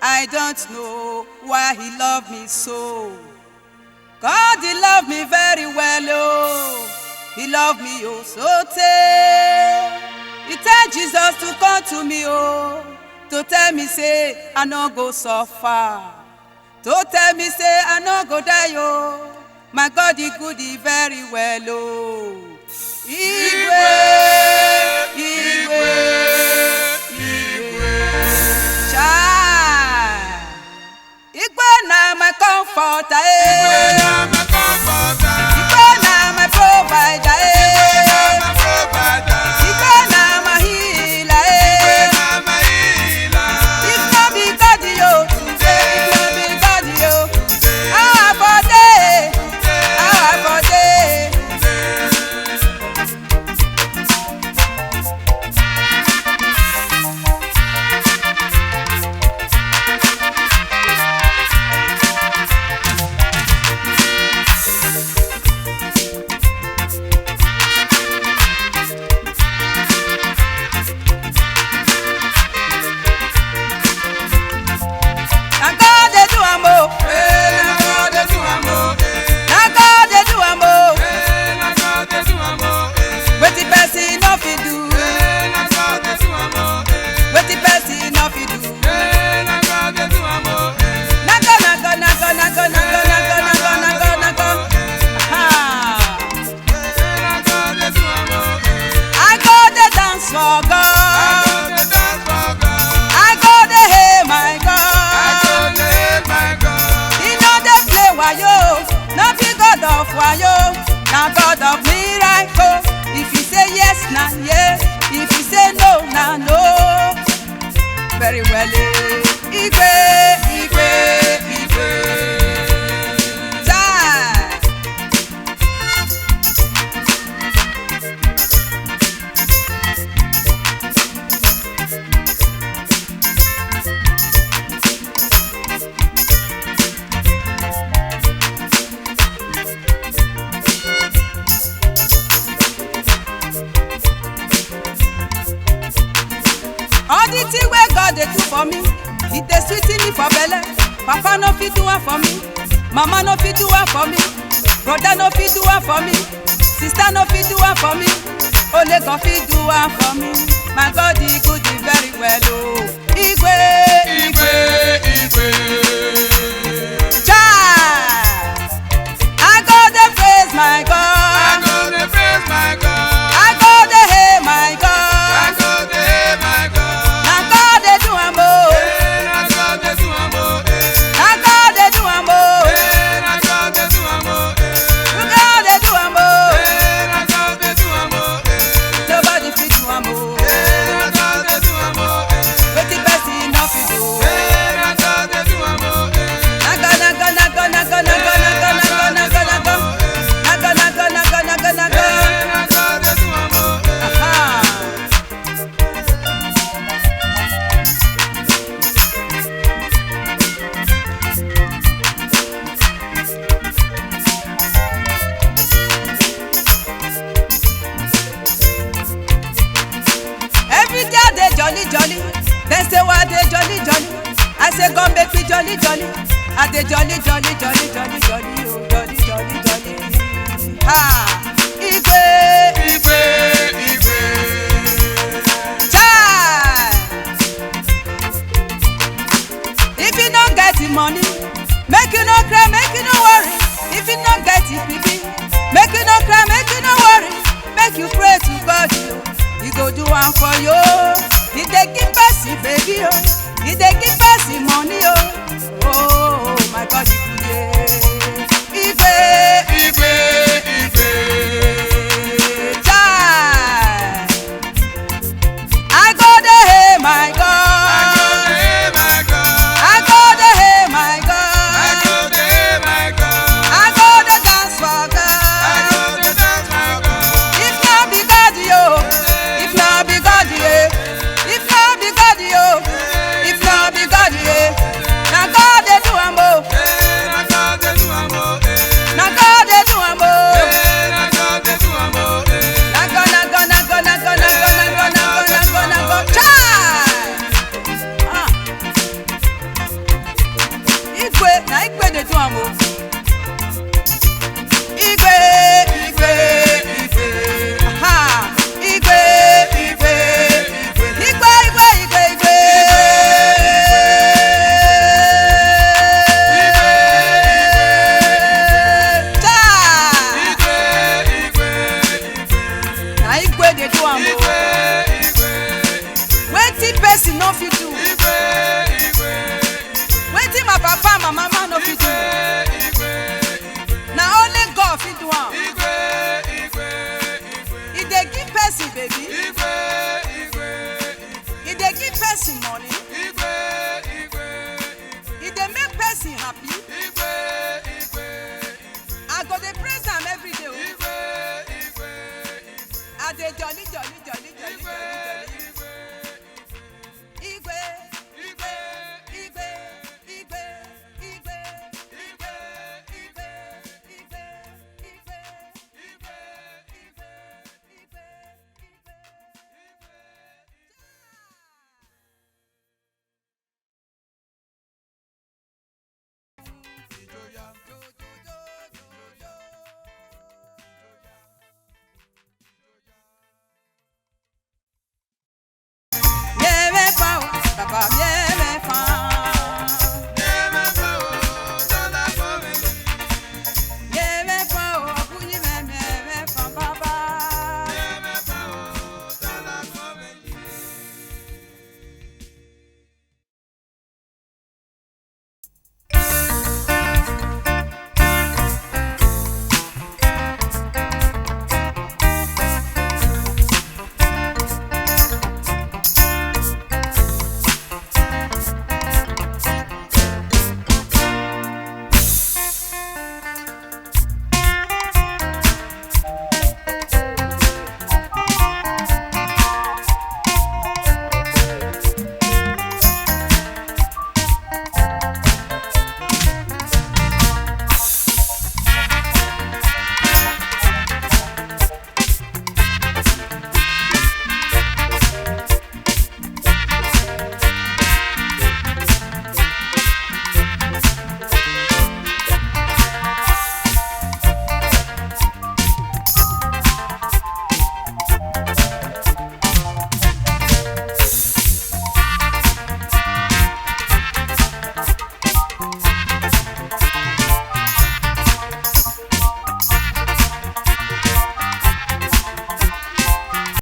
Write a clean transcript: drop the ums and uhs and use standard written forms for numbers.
I don't know why he loved me so. God, he loved me very well, oh. He loved me, oh, so tey. He tell Jesus to come to me, oh, to tell me, say, I no go suffer. To tell me, say, I no go die, oh. My God, he good, he very well, oh. Igwe, Igwe, Igwe. Child. Igwe na my comforter, Igwe eh. na my comforter. Igwe na my provider, eh. Igwe na my provider. Igwe na my healer, eh. Igwe na my healer. If not be God, yo, Today, if not be God, yo, today, ah, for day, today, ah, for day. Na God dey do am, oh. eh, na God dey do am, oh, eh. Na God dey do am, oh. Eh, na God dey do am, oh, eh. Wetin person no fit do, Eh, na God dey do am, oh, eh. wetin person no fit do. Eh, na God dey do am, oh, eh. Nago, nago, nago, nago, nago, nago, nago, nago, nago. Aha. Eh, na God dey do am, oh, eh. I go dey dance for I God. go dey dance for God. I go dey hail my I go God. dey hail my God. He no dey play wayo, no be God of wayo, na God of miracle. If you say yes, na yes. If you say no, na no. Very well, eh. Igwe, Igwe, Igwe. Time. All the thing wey God dey do for me, e dey sweet me for belle. Papa no fit do am for me, mama no fit do am for me, brother no fit do am for me, sister no fit do am for me, only God fit do am for me. My God, he good, he very well, oh. Igwe, Igwe, Igwe. child. I go dey praise my I God, go dey praise my God. I go dey hail my I God. go dey hail my God. Na God dey do am, oh. Eh, na God dey do am, oh, eh. Na God dey do am, oh. Eh, na God dey do am, oh, eh. God dey do am, oh. Eh, na God dey do am, oh, eh. Nobody fit do am, oh. Eh, na God dey do am, oh, eh. Wetin person no fit do. Eh, na God dey do am, oh, eh. Nago, nago, nago, nago, nago, nago, nago, nago, nago. Nago, nago, nago, nago, nago. Eh, na God dey do am, oh, eh. Aha. Every day I dey jolly jolly, dem say why I dey jolly jolly. I say God make me jolly jolly. I dey jolly jolly jolly jolly jolly, oh jolly jolly jolly. Ha! Igwe, Igwe, Igwe. child. If you no get the money, make you no cry, make you no worry. If you no get the pipi, make you no cry, make you no worry. Make you pray to God, oh. He go do am for you. He dey give person baby, oh. He dey give person money, oh. Oh, my God, he good, yeah. Igwe, Igwe, Igwe. child. I go dey hail my I God. go dey hail my God. I go dey hail my I God. go dey hail my God. I go dey dance for I God. go dey dance my God. If not be God, yo. If not be God, yeah. If not be God, yo. If not be God, yeah. Na God dey do am, oh. Eh, no fit do.